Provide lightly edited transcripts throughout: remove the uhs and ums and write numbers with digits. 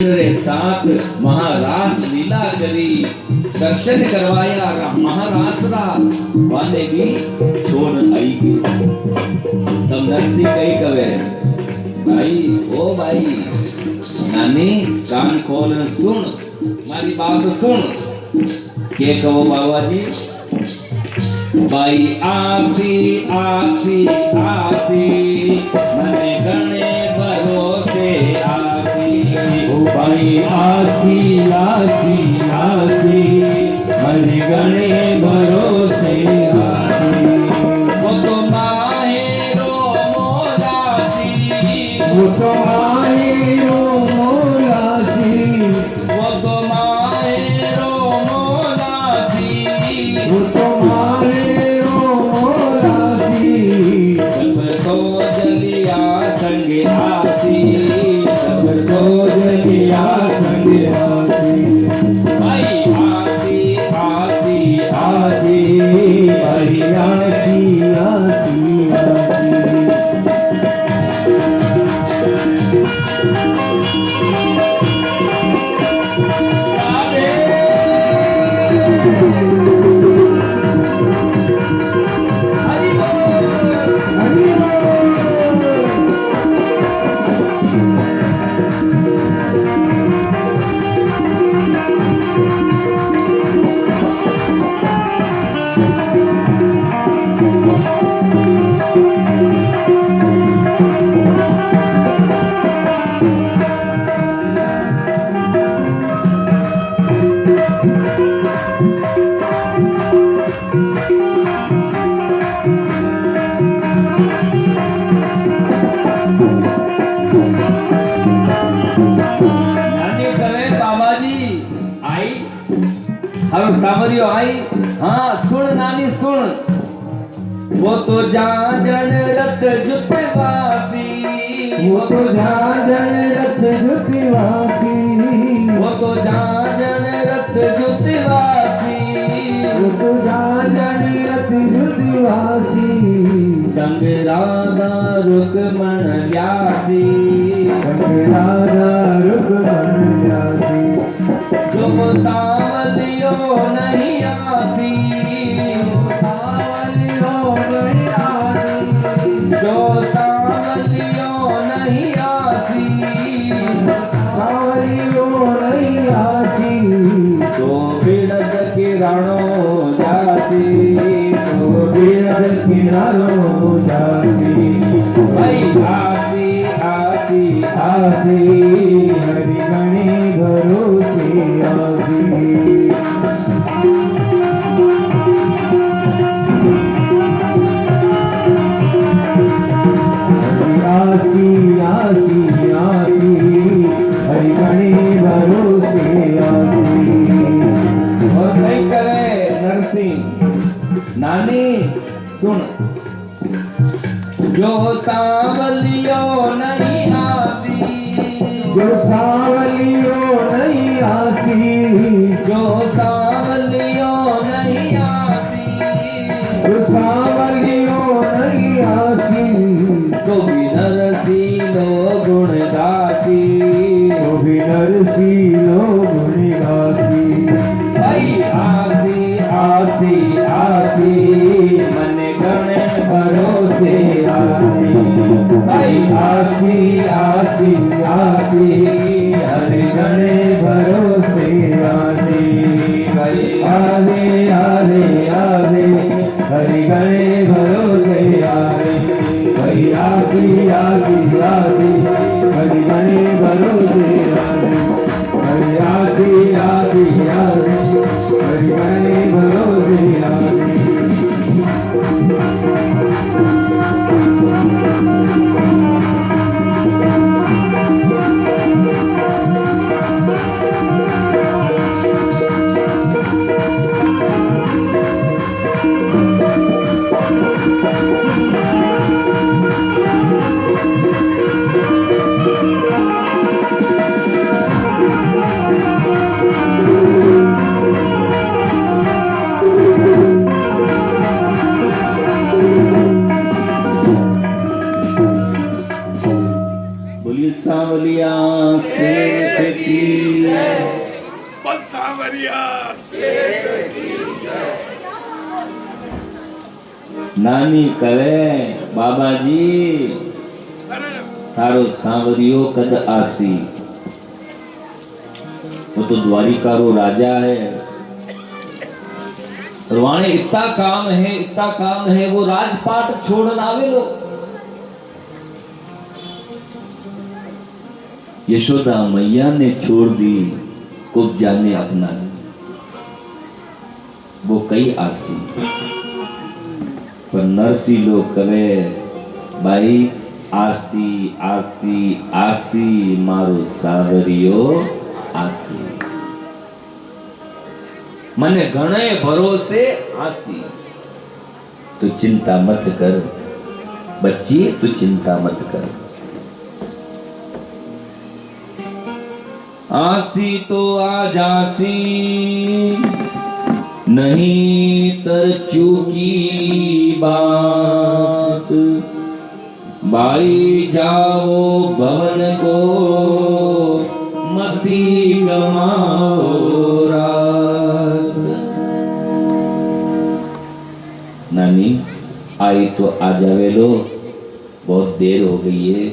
साथ महारास लीला करी दर्शन करवाया महारासरा वाले भी छोड़ आई तब नरसी कही कवे भाई ओ भाई नानी कान खोल सुन मारी बात सुन के कहो बाबा जी भाई आसी आसी आसी मने गणे भरोसे आसी भाई आसी आसी आसी मने गणे भरोसे आसी वो तो माहेरो मोलासी वो तो माहेरो मोलासी वो तो माहेरो मोलासी वो तो माहेरो मोलासी सब तो जलिया संग आसी सब तो जलिया संग आसी भाई आसी आसी आसी भाई आसी आसी आसी अब सावरियो आई हाँ सुन नानी सुन वो तो जान रत जुटवासी वो तो जान रथ जुटवासी वो तो जान रत जुटवासी वो तो जान रथ जुटवासी संग राधा रुक्मण व्यासी संग राधा रुक्मण व्यासी जो सावलियो नहीं आसी सावलियो नहीं आसी जो सावलियो नहीं आसी सावलियो नहीं आसी तो बिरद किरणो जासी तो बिरद किरणो जासी भाई आसी आसी आसी हरि गणे भरोसे आसी आसी आसी आसी हरि गणे भरोसे आसी और नहीं करे नरसिंह नानी सुन जो सावलियो नहीं आसी जो सावलियो नहीं आसी जो सावलियो नहीं आसी जो सावलियो नहीं आसी तो भी नरसिंह गुण दासी तो भी नरसिंह गुण गासी भाई आसी आसी आसी मन गण भरोसे आसी भाई आसी आसी आसी हरि गणे भरोसे आसी भाई आले आले आले हरि गणे भरोसे आले हरि आसी आसी आसी हरि गणे भरोसे आले हरि आसी आसी आसी हरि गणे भरोसे आले बस सांवरिया नानी कहे बाबाजी थारो सांवरियो कद आसी। वो तो द्वारिका रो राजा है और वाणे इतना काम है वो राजपाट छोड़न आवे लो। यशोदा मैया ने छोड़ दी कुब्जा ने अपना ली। वो कई आसी पर नरसी लोग कहे भाई आसी आसी आसी मारो सावरियो आसी। मने घणे भरोसे आसी। तू चिंता मत कर बच्ची, तू चिंता मत कर। आसी तो आ जासी नहीं तर चूकी बात। बाई जाओ भवन को मती गमाओ रात। नानी आई तो आ जावे लो, बहुत देर हो गई है।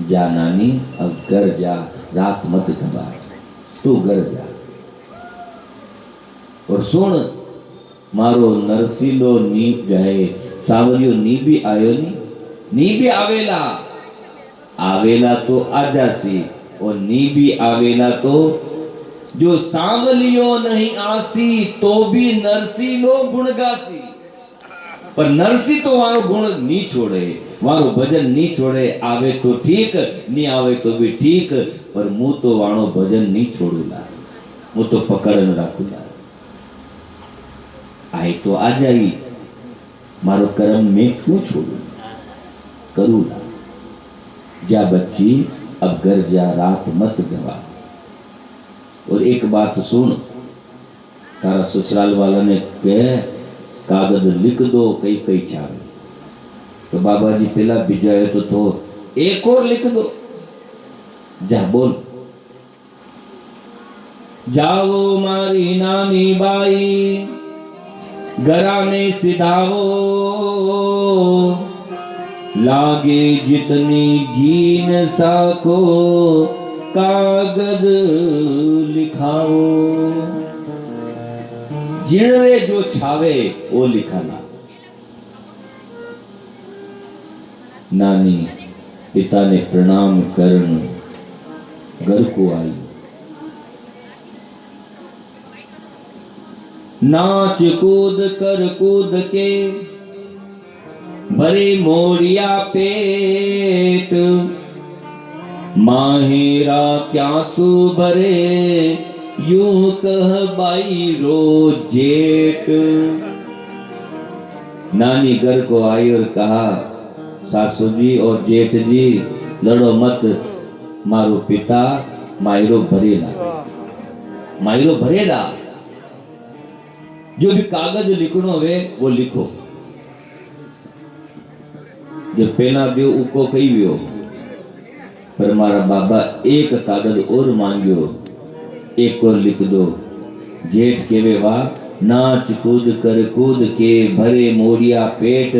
जा नानी अब घर जा, रात मत गवा, तू घर जा। और सुन मारो नरसीलो नी जाए सावरियो नी भी आयो नी भी आवेला तो आजासी और नी भी आवेला तो जो सांवलियो नहीं आसी तो भी नरसीलो गुणगासी। पर नरसी तो वारो गुण नी छोड़े, वारो भजन नी छोड़े। आवे तो ठीक, नी आवे तो भी ठीक, पर मुंह तो वाणो भजन नी छोड़ूला, मुंह तो पकड़न राखूला। आई तो आ जाई, मारो कर्म में क्यों छोड़ू, करूला। जा बच्ची अब घर जा, रात मत गवा। और एक बात सुन, तारा ससुराल वाला ने कहे कागज लिख दो कई कई छावे। तो बाबा जी पहला बिजाए तो एक और लिख दो। जा बोल। जाओ मारी नानी बाई घराने सिधाओ। लागे जितनी जीन साको कागज लिखाओ। जिणवे जो छावे वो लिखाना। नानी पिता ने प्रणाम करन घर को आई। नाच कूद कर कूद के भरे मोरिया पेट। माहेरा क्या सु भरे यूं कह बाई रो जेठ। नानी घर को आई और कहा सासू जी और जेठ जी लड़ो मत, मारो पिता मायरो भरेला। जो भी कागज लिखनो वे वो लिखो। जो पेना दियो उको कही भी हो, पर मारा बाबा एक कागज और मांगियो, एक और लिख दो। जेठ के वे वाह नाच कूद कर कूद के भरे मोरिया पेट।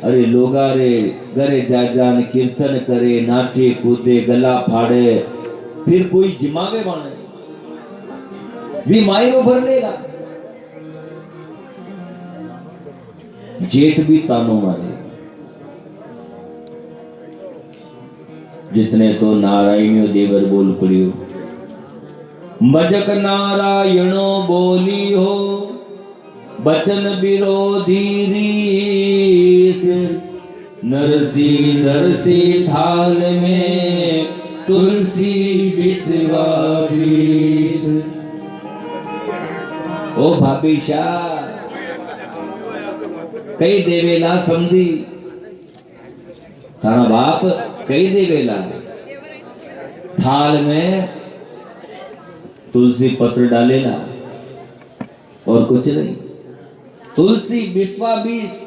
अरे लोगा रे गरे जाजान कीर्तन करे, नाचे कूदे गला फाड़े, फिर कोई जिमावे बाणे भी मायरो भर लेगा। जेठ भी तानो मारे। जितने तो नारायणियो देवर बोल पड़ियो। मजक नारायणो बोली हो बचन विरोधी रीस। नरसी नरसी थाल में तुलसी बिसवा बीस। ओ भाभीशा कई देवेला समझी, थाना बाप कई देवेला। थाल में तुलसी पत्र डालेला और कुछ नहीं। तुलसी बिस्वा बीस।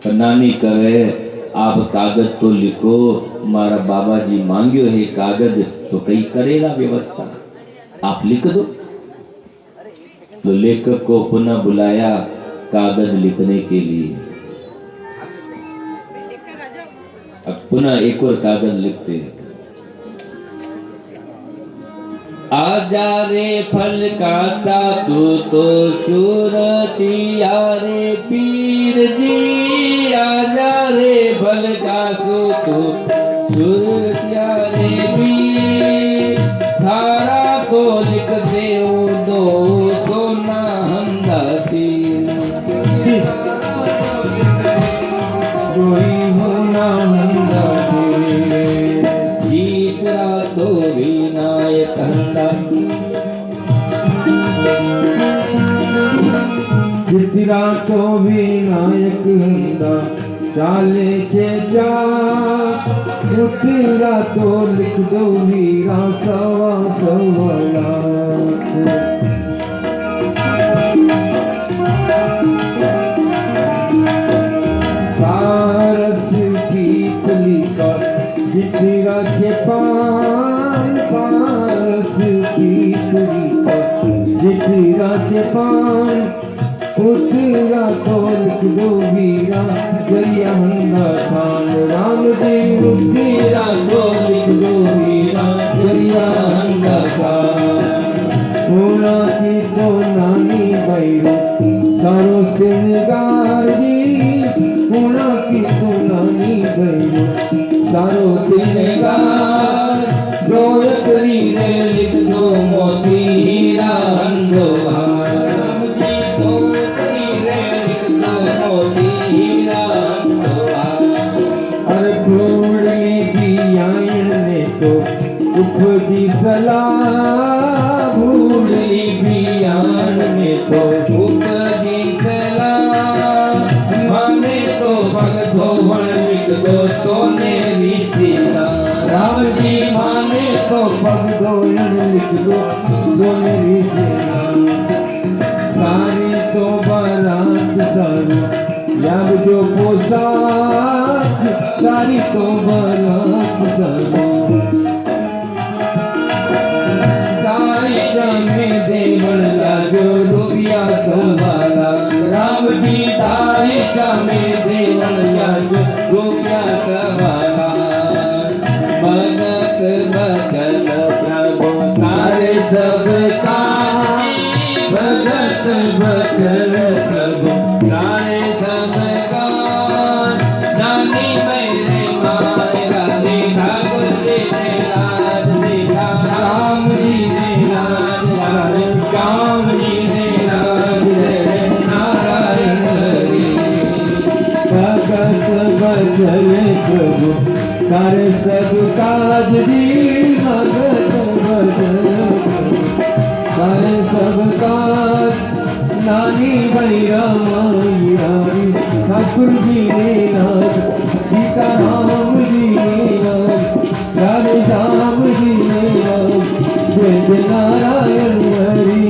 नानी कहे आप कागज तो लिखो, मारा बाबा जी मांग्यो है कागज तो कई करेगा व्यवस्था, आप लिख दो। तो लेखक को पुनः बुलाया कागज लिखने के लिए। अब पुनः एक और कागज लिखते हैं। आजा रे फल का सा तू तो सूरतिया रे पीर जी, आजा रे फल का सो तू सूरतिया रे पीर, थारा को लिख दे दो सोना हंगाती, कोई होना हंगाती, जीतरा तो विनायक हंगा, जितरा तो विनायक हंगा, चाले के जा उतरा तो लिख दो हीरा सवा सवा लाख। पारस की कली का जितरा के पान, पारस की कली का जितरा के पान, उतरा तो लिख दो वीरा जरिया हंगा खान, राम जी उतरा तो लिख दो वीरा जरिया हंगा खान। होना की तो नानी बैरो सारो सिंगार जी, होना की तो नानी बैरो सारो सिंगार, जोयत रे लिख दो मोती हीरा हंगो हार, राम जी जोयत रे लिख दो मोती हीरा हंगो हार। अरे भूली भी आयन ने तो उपजी सलाह, भूली बियान में तो उपजी सलाह, माने तो भगत धोवन लिख दो सोनेरी सीता, राम जी माने तो पग दोयन लिख दो सोनेरी सेना, सारी तो बारात सारी याब जो पोशाक, सारी तो बारात सारी में देवल लागो रुपया संभाला, राम जी तारीखा में देवल लागो रुपया संभाला, भगत बचन प्रभु सारे सब काज, भगत बचन प्रभु सारे सब काज, नानी मेरे माय रानी ठाकुर जी ने लाज दिखा, राम जी ने लाज राज, राम जी ने लाज रे नारायण हरि। भगत बचन प्रभु सारे सब काज दी, भगत बचन सारे सब काज, नानी भैया माई रानी ठाकुर जी ने नाच, सीता राम जी ने नाच, राधे श्याम जी ने नाच, जय जय नारायण हरि।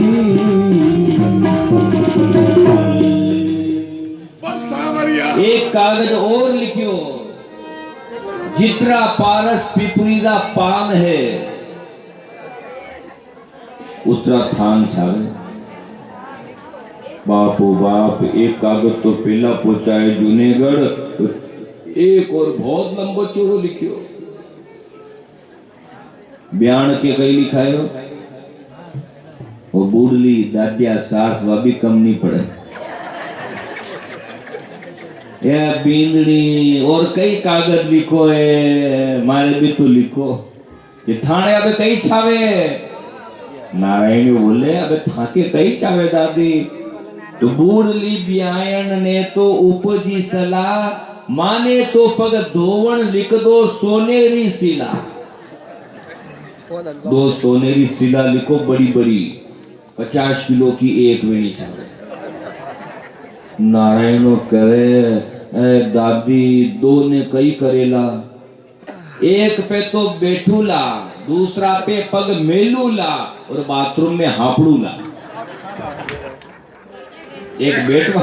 बस सांवरिया एक कागज और लिखियो, जितरा पारस पिपरी दा पान है, उतरा थान छावे। बापो बाप, एक कागज तो पहला पहुंचाए जूनेगढ़, एक और बहुत लंबो चौड़ो लिखियो। बयान के कई लिखायो, वो बूढ़ली दादिया सास वा भी कम नहीं पड़े, या बींदड़ी और कई कागज लिखो है, मारे भी तो लिखो। ये थाने अबे कई छावे, नारायण बोले अबे थाके कई छावे दादी। तो बूढ़ली ब्यायन ने तो उपजी सलाह, माने तो पग धोवन लिख दो सोनेरी शिला, दो सोनेरी शिला लिखो बड़ी बड़ी, 50 किलो की एक वेणी छावे। नारायणो करे दादी दो ने कई करेला, एक पे तो बैठूला, दूसरा पे पग मेलूला और बाथरूम में हापड़ूला। एक बैठवा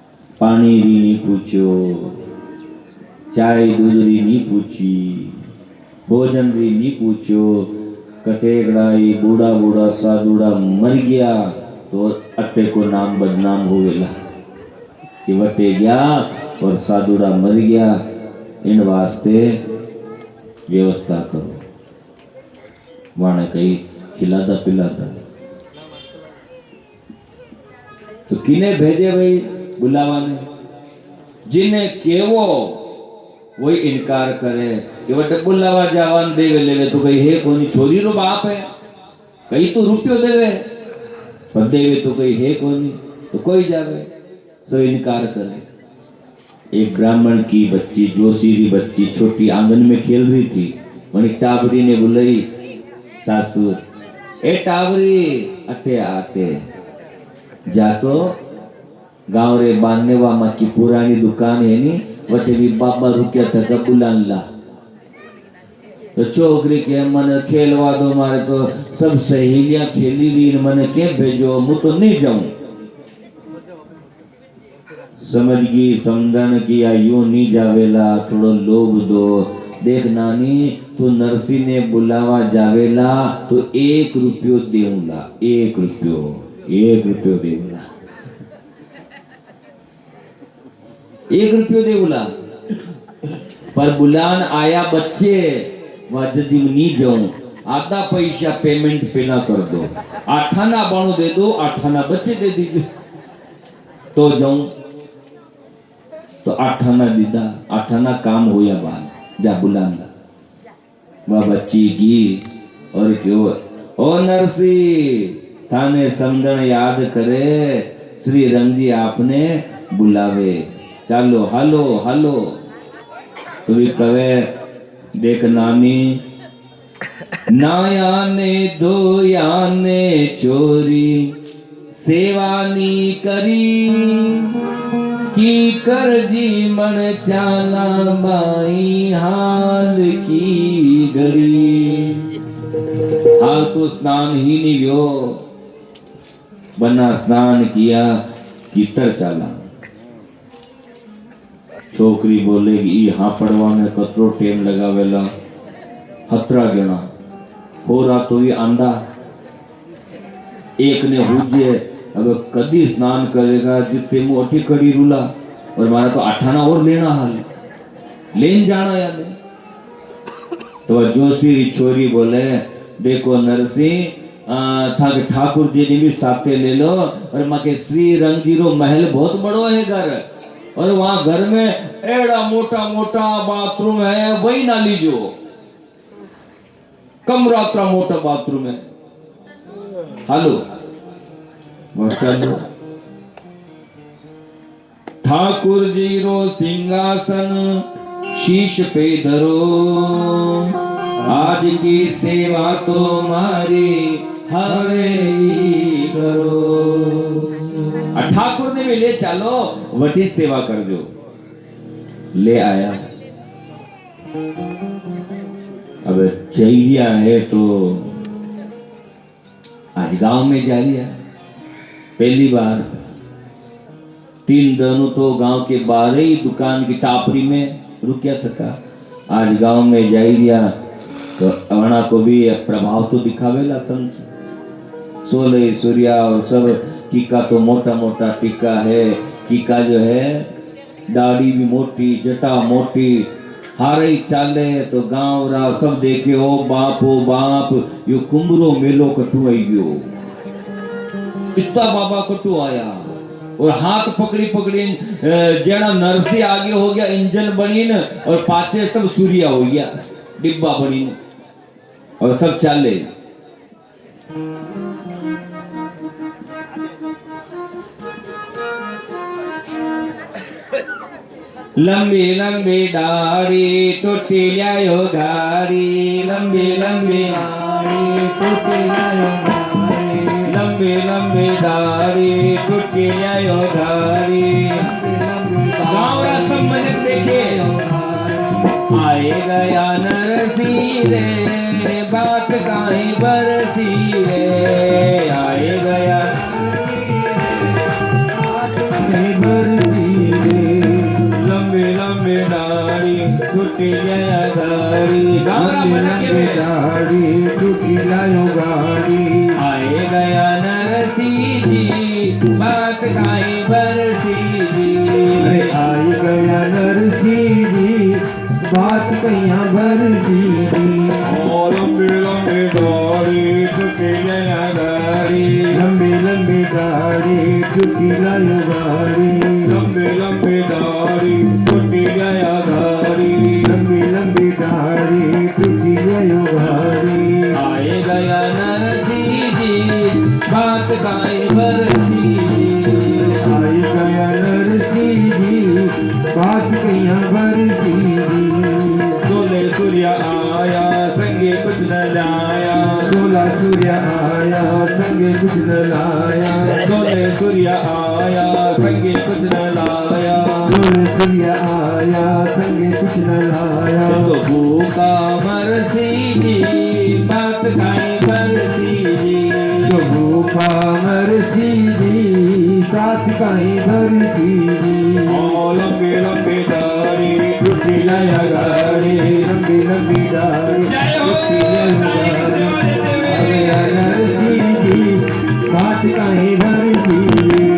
पानी री नहीं पूछो, चाय दूध री नहीं पूछी, भोजन री नहीं पूछो। कटेगड़ा ये बूढ़ा बूढ़ा साधुड़ा मर गया तो अट्टे को नाम बदनाम हो गया कि वटे गया और साधुड़ा मर गया। इन वास्ते व्यवस्था करो, वाने कहीं खिलाता पिलाता। तो किने भेजे भाई बुलावा ने? जिन्हें केवो वही इनकार करे कि वटे बुलावा जावान देवे लेवे तो कहीं है कोनी, छोरी रो बाप है, कहीं तो रुपयो देवे पर देवे तो कहीं है कोनी, तो कोई जावे। सब इनकार करे। एक ब्राह्मण की बच्ची, जोशी की बच्ची छोटी आंगन में खेल रही थी। वही टाबरी ने बुलाई, सासू ए टाबरी अटे आटे जा तो गांव रे बांधने वामा की पुरानी दुकान है नी, वटे भी बाबा रुकिया था बुलान ला। तो छोकरी के मन खेलवा दो, मारे तो सब सहेलियां खेली रही, मन के भेजो, मु तो नहीं जाऊं। समझ गई समझन की यूं नहीं जावेला, थोड़ो लोभ दो। देख नानी तू नरसी ने बुलावा जावेला तो 1 रुपयो देऊला, 1 रुपयो देऊला, 1 रुपयो देऊला। पर बुलान आया बच्चे वह जदी नहीं जाऊं, आधा पैसा पेमेंट पेला कर दो, 8 आना बाणु दे दो, 8 आना बच्चे दे दीजिए तो जाऊं। तो 8 आना दीदा, 8 आना काम होया बाल जा बुलाना। वह बच्ची की और क्यों ओ नरसी थाने समझन याद करे, श्री रंग जी आपने बुलावे, चलो हलो हलो। तो भी कवे देख नानी नाया ने दो याने चोरी सेवानी करी की कर जी मन चाला बाई हाल की घड़ी। हाल तो स्नान ही नहीं गयो, बना स्नान किया कीतर चाला। छोकरी बोलेगी हाँ पड़वा में कतरो टेम लगावेला, 17 जणा हो रहा तो ये आंदा एक ने हुजे। अब कदी स्नान करेगा जितने मोटी कड़ी रूला, और मारा तो 8 आना और लेना हाल लेन जाना याद। तो जोशी छोरी बोले देखो नरसिंह ठाकुर जी ने भी साथे ले लो, और माँ के श्री रंग जी रो महल बहुत बड़ो है घर, और वहां घर में एड़ा मोटा मोटा बाथरूम है, वही ना लीजो, कमरा इतना मोटा बाथरूम है। हेलो ठाकुर जी रो सिंहासन शीश पे धरो, आज की सेवा तो मारी हवे करो। ठाकुर ने भी ले चलो वटी सेवा कर दो, ले आया। अब चाहिए है तो आज गांव में जा लिया पहली बार। 3 दिनों तो गांव के बाहर ही दुकान की टापरी में रुकिया था। आज गांव में जा लिया तो अवना को भी प्रभाव तो दिखावेला। संत सोले सूर्या और सब टीका तो मोटा मोटा टीका है, टीका जो है दाढ़ी भी मोटी, जटा मोटी, हारे चाले तो गांव रा सब देखे ओ बाप यो कुंभरो मेलो कटू आई गयो, इतना बाबा कटू आया। और हाथ पकड़ी पकड़ी जेना नरसी आगे हो गया इंजन बनी न, और पाछे सब सूर्या हो गया डिब्बा बनी न, और सब चाले। लंबी लंबी दाढ़ी टूटी लायो गाड़ी, लंबी लंबी दाढ़ी टूटी लायो गाड़ी, लंबी लंबी दाढ़ी टूटी लायो गाड़ी। गाँव रा सब मन देखे आए गया नरसी रे, बात काई बरसी रे, आए गया बात काई बरसी गाड़ी गावरा लंबी बना लंबी के दाढ़ी टूटी लायो गाड़ी आए गया नरसी जी बात गाई बरसी जी अरे आई गया नरसी जी बात कहिया भरसी जी और लंबी लंबी दाढ़ी टूटी गया गाड़ी लंबी लंबी दाढ़ी टूटी लायो गाड़ी लंबी लंबी दाढ़ी टूटी गया गाड़ी लंबी लंबी दाढ़ी टूटी लायो गाड़ी आए गया नरसी जी बात गाई बरसी जी आई गया नरसी जी बात कहिया भरसी जी सोले सूर्य आया संगे कुछ न लाया सोला सूर्य आया संगे कुछ न लाया सोले सूर्य आया संगे कुछ न लाया सोले सूर्य आया संगे कुछ न लाया तो भूखा मरसी जी बात खाई बरसी जी जो भूखा मरसी जी साथ कहीं भरसी जी और लंबी लंबी दाढ़ी टूटी लाया गाड़ी लंबी लंबी दाढ़ी जय हो, टूटी लाया गाड़ी अरे नरसी जी साथ कहीं भरसी जी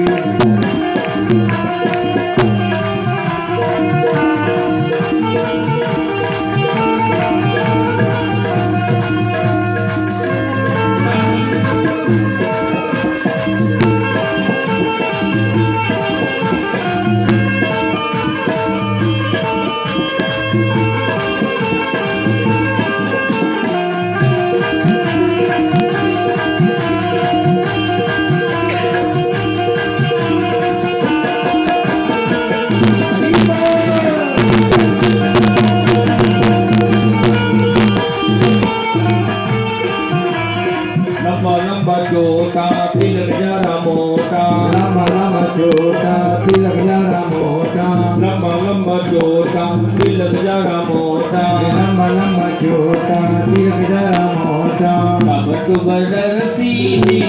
लंबा लंबा चोटा तिलक जरा मोटा लंबा लंबा छोटा तिलक जरा मोटा लंबा लंबा चोटा तिलक जरा मोटा लंबा लंबा छोटा तिलक जरा मोटा तब तू बरसी जी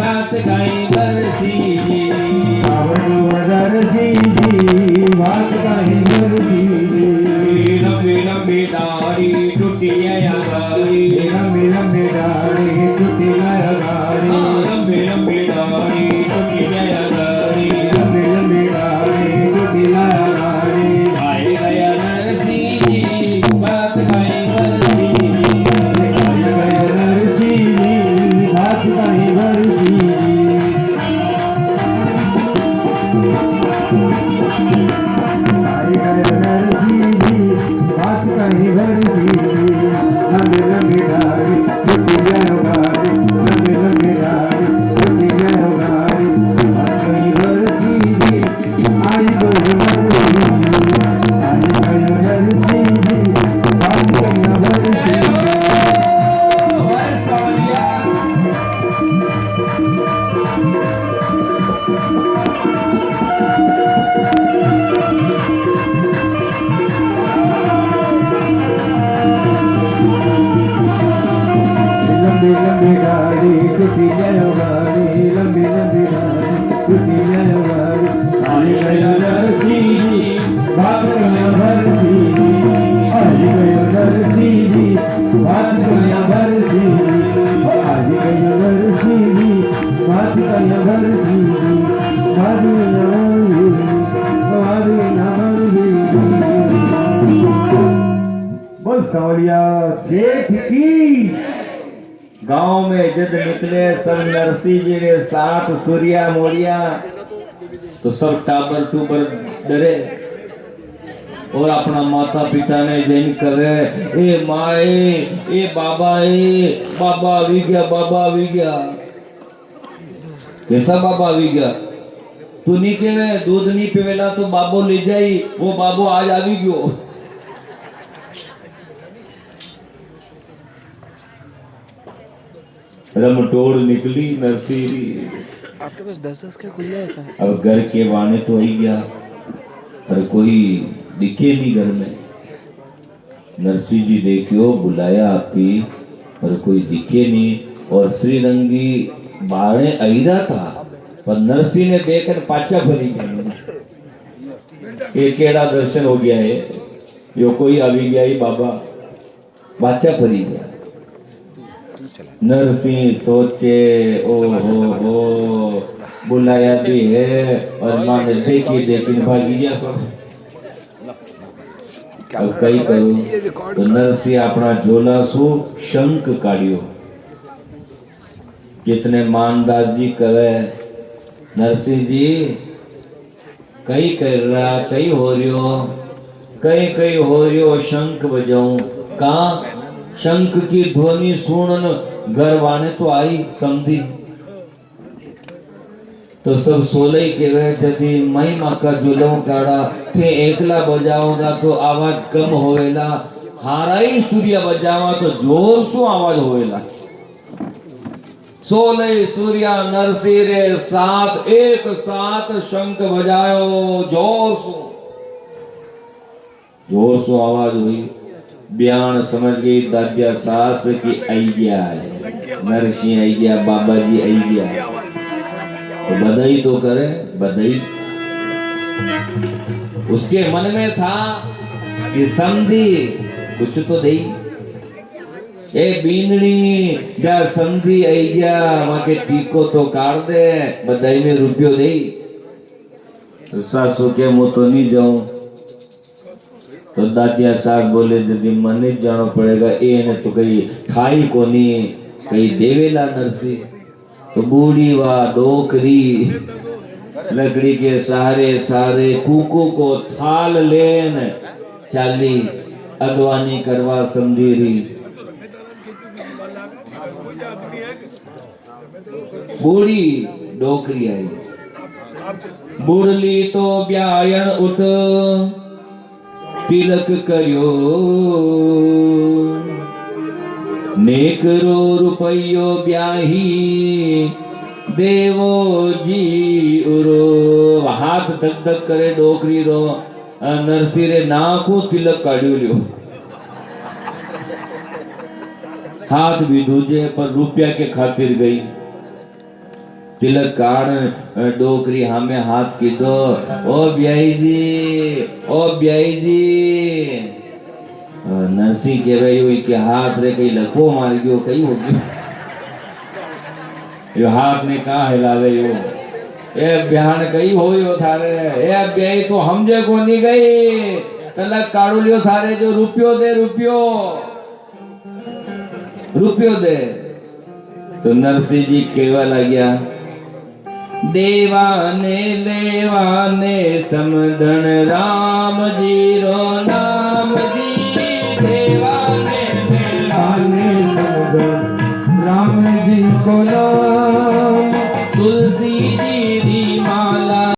बात गाई बरसी जी आवड़ो नरसी जी बात कहीं भरसी जी लंबी लंबी दाढ़ी टूटी आया गाड़ी लंबी लंबी दाढ़ी टूटी लाया गाड़ी लंबी लंबी दाढ़ी टूटी आया गाड़ी लंबी लंबी दाढ़ी टूटी लाया गाड़ी आए गया नरसी जी बात गाई बरसी जी आई गया नरसी जी बात कहीं भरसी जी आई गया नरसी जी बात कहीं भरसी जी लंबी लंबी दाढ़ी टूटी लायो गाड़ी लंबी लंबी दाढ़ी टूटी लायो गाड़ी आई गई भरसी जी आई गई भरसी जी आई गई भरसी जी बात कहीं भरसी जी लंबी लंबी गाड़ी टूटी जायो गाड़ी लंबी लंबी गाड़ी टूटी जायो गाड़ी आई गयो नरसी जी बात कहिया भरसी जी आई गयो नरसी जी बात कहिया भरसी जी आई गयो नरसी जी बात कहिया भरसी जी साधु बोल सावलिया सेठ की गांव में जब निकले सब नरसी जी ने साथ सूर्या मोरिया तो सब टाबर टूबर डरे और अपना माता पिता ने जैन करे ए माए ए बाबा भी गया कैसा बाबा भी गया तू नहीं केवे दूध नहीं पीवेला तो बाबो ले जाई वो बाबो आज आवी गयो रमटोड़ निकली नरसी आपके पास 10-10 का खुला होता है। अब घर के वाने तो ही गया पर कोई दिखे नहीं घर में नरसी जी देखियो बुलाया आपकी पर कोई दिखे नहीं और श्रीरंगी बाहर अहिरा था पर नरसी ने देखकर पाचा भरी एक केड़ा दर्शन हो गया है यो कोई अभी गया ही बाबा बादशाह फरी गया। नरसिंह सोचे ओ हो बुलाया भी है और मां ने देखी भागी गया। अब कई करूं तो नरसिंह अपना झोला सु शंख काढ़ियो। कितने मानदास जी कहे नरसिंह जी कई कर रहा कई हो रियो शंख बजाऊं कहा शंख की ध्वनि सुनन गरवाने तो आई समझी तो सब सोलह के वे यदि मई माँ का जुलम काढ़ा थे एकला बजाओगा तो आवाज कम होवेला हाराई सूर्य बजावा तो जोर सु आवाज होवेला। सोलह सूर्य नरसिंह रे साथ एक साथ शंख बजायो जोर सु आवाज हुई। बयान समझ गई दादिया सास की आई गया है नरसिंह आई गया बाबा जी आई गया तो बधाई तो करे बधाई। उसके मन में था कि समझी कुछ तो दे ए बींदनी जा समझी आई गया वहां के टीको तो काट दे बधाई में रुपयो दे। तो सासू के मुंह तो नहीं जाऊं तो दादिया सास बोले यदि मन जाना पड़ेगा ए ने तो कहीं ठाई कोनी कहीं देवेला नरसिंह तो बूढ़ी वा डोकरी लकड़ी के सहारे कुकू को थाल लेन चाली अगवानी करवा समझीरी। बूढ़ी डोकरी आई बुढ़ली तो ब्यायन उठ तिलक करियो नेकरो रुपयो ब्याही देवो जी उरो। हाथ धक धक करे डोकरी रो नरसिंह रे नाखू तिलक काढ़्यो लियो हाथ भी दूजे पर रुपया के खातिर गई तिलक काढ़ डोकरी हमें हाथ की दो ओ ब्याई जी नरसिंह के रही हुई के हाथ रे कई लखो मार गयो कई हो गयो यो हाथ ने कहा हिलावे यो ए ब्याहन कई होयो थारे ए ब्याई तो हमजे को नहीं गई तलक काढ़ो लियो थारे जो रुपयो दे। तो नरसिंह जी केवा लग्या देवाने लेवाने समधन राम जी रो नाम जी देवाने लेवाने समधन राम जी को नाम तुलसी